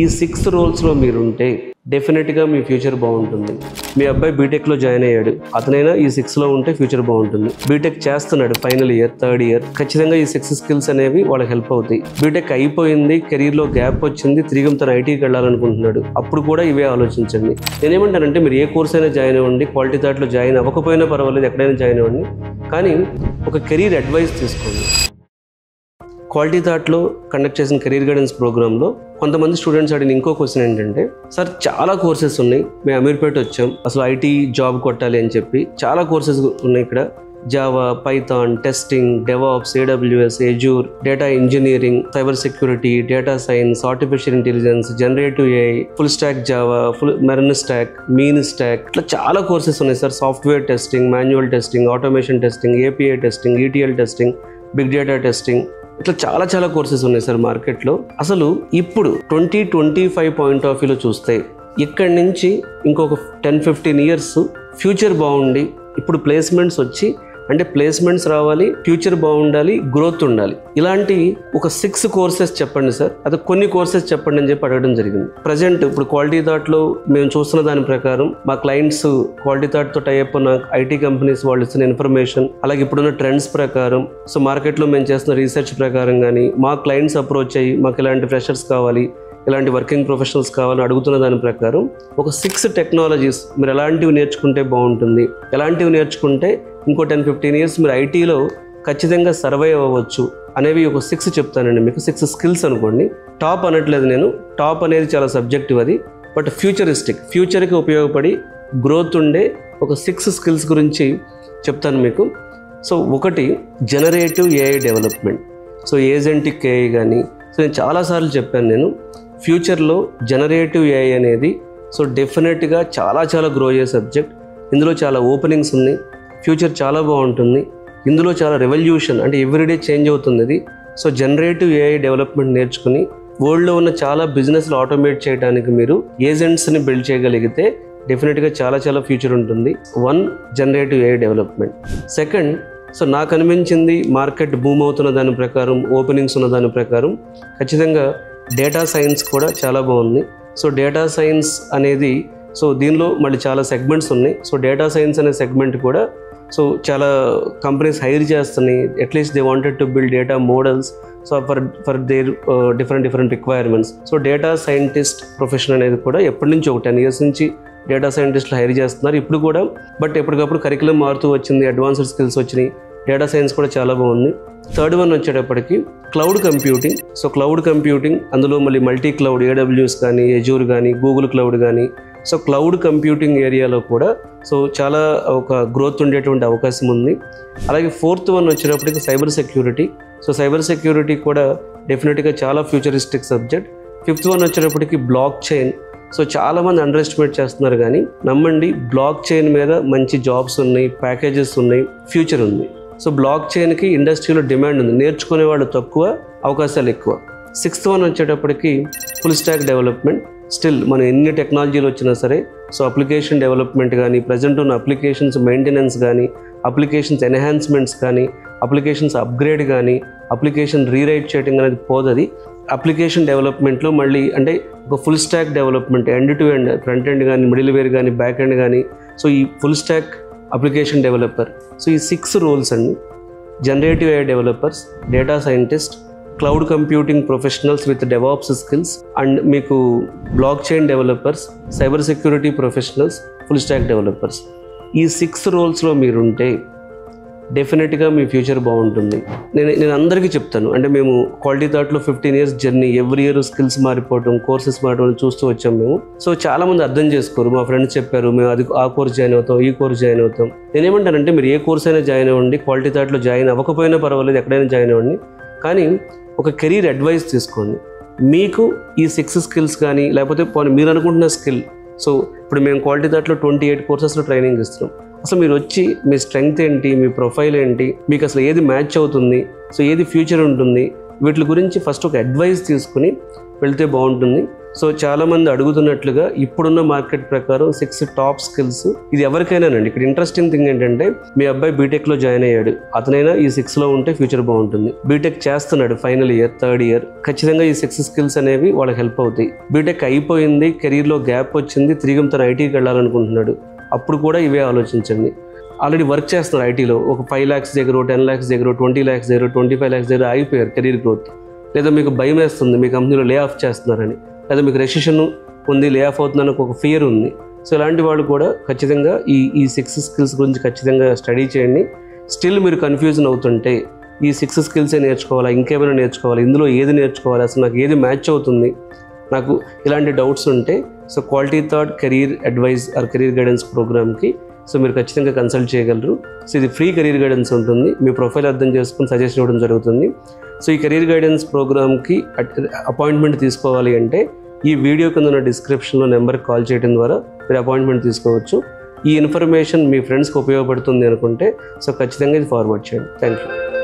ఈ 6 రోల్స్లో మీరుంటే డెఫినెట్గా మీ ఫ్యూచర్ బాగుంటుంది. మీ అబ్బాయి బీటెక్లో జాయిన్ అయ్యాడు, అతనైనా ఈ 6లో ఉంటే ఫ్యూచర్ బాగుంటుంది. బీటెక్ చేస్తున్నాడు, ఫైనల్ ఇయర్, థర్డ్ ఇయర్, ఖచ్చితంగా ఈ 6 స్కిల్స్ అనేవి వాళ్ళకి హెల్ప్ అవుతాయి. బీటెక్ అయిపోయింది, కెరీర్లో గ్యాప్ వచ్చింది, తిరిగి తన ఐటీకి వెళ్ళాలనుకుంటున్నాడు, అప్పుడు కూడా ఇవే ఆలోచించండి. నేనేమంటానంటే మీరు ఏ కోర్స్ అయినా జాయిన్ అవ్వండి, క్వాలిటీ థాట్లో జాయిన్ అవ్వకపోయినా పర్వాలేదు, ఎక్కడైనా జాయిన్ అవ్వండి, కానీ ఒక కెరీర్ అడ్వైస్ తీసుకోండి. క్వాలిటీ థాట్లో కండక్ట్ చేసిన కెరీర్ గైడెన్స్ ప్రోగ్రాంలో కొంతమంది స్టూడెంట్స్ అడిగిన ఇంకో క్వశ్చన్ ఏంటంటే, సార్ చాలా కోర్సెస్ ఉన్నాయి, మేము అమీర్పేట వచ్చాం, అసలు ఐటీ జాబ్ కొట్టాలి అని చెప్పి చాలా కోర్సెస్ ఉన్నాయి ఇక్కడ, Java, Python, testing, DevOps, AWS, Azure, data engineering, cyber security, data science, artificial intelligence, generative AI, full stack Java, MERN stack, MEAN stack, ఇట్లా చాలా కోర్సెస్ ఉన్నాయి sir. Software testing, manual testing, automation testing, API testing, ETL testing, big data testing, ఇట్లా చాలా courses ఉన్నాయి sir మార్కెట్లో. అసలు ఇప్పుడు 2025 point of వ్యూలో చూస్తే ఇక్కడి నుంచి ఇంకొక 10-15 ఇయర్స్ ఫ్యూచర్ బాగుండి, ఇప్పుడు ప్లేస్మెంట్స్ వచ్చి, అంటే ప్లేస్మెంట్స్ రావాలి, ఫ్యూచర్ బాగుండాలి, గ్రోత్ ఉండాలి, ఇలాంటి ఒక 6 కోర్సెస్ చెప్పండి సార్, అది కొన్ని కోర్సెస్ చెప్పండి అని చెప్పి అడగడం జరిగింది. ప్రజెంట్ ఇప్పుడు క్వాలిటీ థాట్లో మేము చూస్తున్న దాని ప్రకారం మా క్లయింట్స్ క్వాలిటీ థాట్తో టైప్ ఉన్న ఐటీ కంపెనీస్ వాళ్ళు ఇస్తున్న ఇన్ఫర్మేషన్, అలాగే ఇప్పుడున్న ట్రెండ్స్ ప్రకారం, సో మార్కెట్లో మేము చేస్తున్న రీసెర్చ్ ప్రకారం కానీ మా క్లయింట్స్ అప్రోచ్ అయ్యి మాకు ఇలాంటి ఫ్రెషర్స్ కావాలి, ఇలాంటి వర్కింగ్ ప్రొఫెషనల్స్ కావాలని అడుగుతున్న దాని ప్రకారం ఒక 6 టెక్నాలజీస్ మీరు ఎలాంటివి నేర్చుకుంటే బాగుంటుంది, ఎలాంటివి నేర్చుకుంటే ఇంకో 10-15 ఇయర్స్ మీరు ఐటీలో ఖచ్చితంగా సర్వైవ్ అవ్వచ్చు అనేవి ఒక 6 చెప్తానండి మీకు. 6 స్కిల్స్ అనుకోండి, టాప్ అనట్లేదు నేను, టాప్ అనేది చాలా సబ్జెక్టివ్ అది, బట్ ఫ్యూచర్కి ఉపయోగపడి గ్రోత్ ఉండే ఒక 6 స్కిల్స్ గురించి చెప్తాను మీకు. సో ఒకటి generative AI development, so agentic AI కానీ, సో నేను చాలాసార్లు చెప్పాను, నేను ఫ్యూచర్లో జనరేటివ్ ఏఐ అనేది సో డెఫినెట్గా చాలా గ్రో అయ్యే సబ్జెక్ట్. ఇందులో చాలా ఓపెనింగ్స్ ఉన్నాయి, ఫ్యూచర్ చాలా బాగుంటుంది, ఇందులో చాలా రెవల్యూషన్, అంటే ఎవ్రీడే చేంజ్ అవుతుంది ఇది. సో జనరేటివ్ ఏఐ డెవలప్మెంట్ నేర్చుకుని వరల్డ్లో ఉన్న చాలా బిజినెస్లు ఆటోమేట్ చేయడానికి మీరు ఏజెంట్స్ని బిల్డ్ చేయగలిగితే డెఫినెట్గా చాలా ఫ్యూచర్ ఉంటుంది. 1 generative AI development. Second, so నాకు అనిపించింది మార్కెట్ బూమ్ అవుతున్న దాని ప్రకారం, ఓపెనింగ్స్ ఉన్న దాని ప్రకారం ఖచ్చితంగా డేటా సైన్స్ కూడా చాలా బాగుంది. సో డేటా సైన్స్ అనేది, సో దీనిలో మళ్ళీ చాలా సెగ్మెంట్స్ ఉన్నాయి. సో డేటా సైన్స్ అనే సెగ్మెంట్ కూడా సో చాలా కంపెనీస్ హైర్ చేస్తున్నాయి, at least they wanted to build data models, so for their different requirements. So data scientist profession అనేది కూడా ఎప్పటి నుంచి ఒక 10 ఇయర్స్ నుంచి డేటా సైంటిస్టులు హైర్ చేస్తున్నారు ఇప్పుడు కూడా, బట్ ఎప్పటికప్పుడు కరికులం మారుతూ వచ్చింది, అడ్వాన్స్డ్ స్కిల్స్ వచ్చినాయి, డేటా సైన్స్ కూడా చాలా బాగుంది. థర్డ్ వన్ వచ్చేటప్పటికి cloud computing. So cloud computing, అందులో మళ్ళీ మల్టీ క్లౌడ్, ఏడబ్ల్యూఎస్ కానీ, ఎజూర్ కానీ, గూగుల్ క్లౌడ్ కానీ, సో క్లౌడ్ కంప్యూటింగ్ ఏరియాలో కూడా సో చాలా ఒక గ్రోత్ ఉండేటువంటి అవకాశం ఉంది. అలాగే ఫోర్త్ వన్ వచ్చేటప్పటికి cyber security. So cyber security కూడా డెఫినెట్గా చాలా ఫ్యూచరిస్టిక్ సబ్జెక్ట్. ఫిఫ్త్ వన్ వచ్చేటప్పటికి బ్లాక్ చైన్. సో చాలామంది అండర్ ఎస్టిమేట్ చేస్తున్నారు, కానీ నమ్మండి, బ్లాక్ చైన్ మీద మంచి జాబ్స్ ఉన్నాయి, ప్యాకేజెస్ ఉన్నాయి, ఫ్యూచర్ ఉంది. సో బ్లాక్ చైన్కి ఇండస్ట్రీలో డిమాండ్ ఉంది, నేర్చుకునే వాళ్ళు తక్కువ, అవకాశాలు ఎక్కువ. సిక్స్త్ వన్ వచ్చేటప్పటికి ఫుల్ స్టాక్ డెవలప్మెంట్. స్టిల్ మనం ఎన్ని టెక్నాలజీలు వచ్చినా సరే, సో అప్లికేషన్ డెవలప్మెంట్ కానీ, ప్రజెంట్ ఉన్న అప్లికేషన్స్ మెయింటెనెన్స్ కానీ, అప్లికేషన్స్ ఎన్హాన్స్మెంట్స్ కానీ, అప్లికేషన్స్ అప్గ్రేడ్ కానీ, అప్లికేషన్ రీరైట్ చేయడం అనేది పోదది. అప్లికేషన్ డెవలప్మెంట్లో మళ్ళీ అంటే ఒక full stack development, end to end, front end కానీ, మిడిల్ వేర్ కానీ, బ్యాక్ ఎండ్ కానీ, సో ఈ full stock application developer. So ఈ 6 రోల్స్ అండి: generative AI developers, data scientist, cloud computing professionals with DevOps skills, and మీకు blockchain developers, cyber security professionals, full stack developers. ఈ 6 రోల్స్లో మీరుంటే డెఫినెట్గా మీ future బాగుంటుంది. నేను అందరికీ చెప్తాను, అంటే మేము క్వాలిటీ థాట్లో 15 years journey, every year skills మారిపోవటం, కోర్సెస్ మారడం చూస్తూ వచ్చాం మేము. సో చాలామంది అర్థం చేసుకోరు, మా ఫ్రెండ్స్ చెప్పారు, మేము అది ఆ కోర్స్ జాయిన్ అవుతాం, ఈ కోర్స్ జాయిన్ అవుతాం. నేనేమంటానంటే మీరు ఏ కోర్స్ అయినా జాయిన్ అవ్వండి, క్వాలిటీ థాట్లో జాయిన్ అవ్వకపోయినా పర్వాలేదు, ఎక్కడైనా జాయిన్ అవ్వండి, కానీ ఒక కెరీర్ అడ్వైస్ తీసుకోండి. మీకు ఈ 6 స్కిల్స్ కానీ, లేకపోతే మీరు అనుకుంటున్న స్కిల్, సో ఇప్పుడు మేము క్వాలిటీ థాట్లో 28 కోర్సెస్లో ట్రైనింగ్ ఇస్తున్నాం. అసలు మీరు వచ్చి మీ స్ట్రెంగ్త్ ఏంటి, మీ ప్రొఫైల్ ఏంటి, మీకు అసలు ఏది మ్యాచ్ అవుతుంది, సో ఏది ఫ్యూచర్ ఉంటుంది, వీటి గురించి ఫస్ట్ ఒక అడ్వైస్ తీసుకుని వెళ్తే బాగుంటుంది. సో చాలామంది అడుగుతున్నట్లుగా ఇప్పుడున్న మార్కెట్ ప్రకారం 6 టాప్ స్కిల్స్, ఇది ఎవరికైనానండి. ఇక్కడ ఇంట్రెస్టింగ్ థింగ్ ఏంటంటే మీ అబ్బాయి బీటెక్లో జాయిన్ అయ్యాడు, అతనైనా ఈ 6లో ఉంటే ఫ్యూచర్ బాగుంటుంది. బీటెక్ చేస్తున్నాడు ఫైనల్ ఇయర్, థర్డ్ ఇయర్, ఖచ్చితంగా ఈ 6 స్కిల్స్ అనేవి వాళ్ళకి హెల్ప్ అవుతాయి. బీటెక్ అయిపోయింది, కెరీర్లో గ్యాప్ వచ్చింది, తిరిగి తన ఐటీకి వెళ్ళాలనుకుంటున్నాడు, అప్పుడు కూడా ఇవే ఆలోచించండి. ఆల్రెడీ వర్క్ చేస్తున్నారు ఐటీలో, ఒక 5 lakhs దగ్గర, 10 lakhs దగ్గర, 20 lakhs దగ్గర, 25 lakhs దగ్గర ఆగిపోయారు కెరీర్ గ్రోత్. లేదా మీకు భయం వేస్తుంది మీ కంపెనీలో లే ఆఫ్ చేస్తున్నారని, లేదా మీకు రెసిషన్ ఉంది, లే ఆఫ్ అవుతుందని ఒక ఫియర్ ఉంది. సో ఇలాంటి వాళ్ళు కూడా ఖచ్చితంగా ఈ 6 స్కిల్స్ గురించి ఖచ్చితంగా స్టడీ చేయండి. స్టిల్ మీరు కన్ఫ్యూజన్ అవుతుంటే ఈ 6 స్కిల్సే నేర్చుకోవాలా, ఇంకేమైనా నేర్చుకోవాలా, ఇందులో ఏది నేర్చుకోవాలి, అసలు నాకు ఏది మ్యాచ్ అవుతుంది, నాకు ఇలాంటి డౌట్స్ ఉంటే so quality thought career advice or career guidance ప్రోగ్రామ్కి సో మీరు ఖచ్చితంగా కన్సల్ట్ చేయగలరు. సో ఇది ఫ్రీ కెరీర్ గైడెన్స్ ఉంటుంది, మీ ప్రొఫైల్ అర్థం చేసుకుని సజెస్ట్ ఇవ్వడం జరుగుతుంది. సో ఈ కెరీర్ గైడెన్స్ ప్రోగ్రామ్కి అపాయింట్మెంట్ తీసుకోవాలి అంటే ఈ వీడియో కింద ఉన్న డిస్క్రిప్షన్లో నెంబర్కి కాల్ చేయడం ద్వారా మీరు అపాయింట్మెంట్ తీసుకోవచ్చు. ఈ ఇన్ఫర్మేషన్ మీ ఫ్రెండ్స్కి ఉపయోగపడుతుంది అనుకుంటే సో ఖచ్చితంగా ఇది ఫార్వర్డ్ చేయండి. Thank you.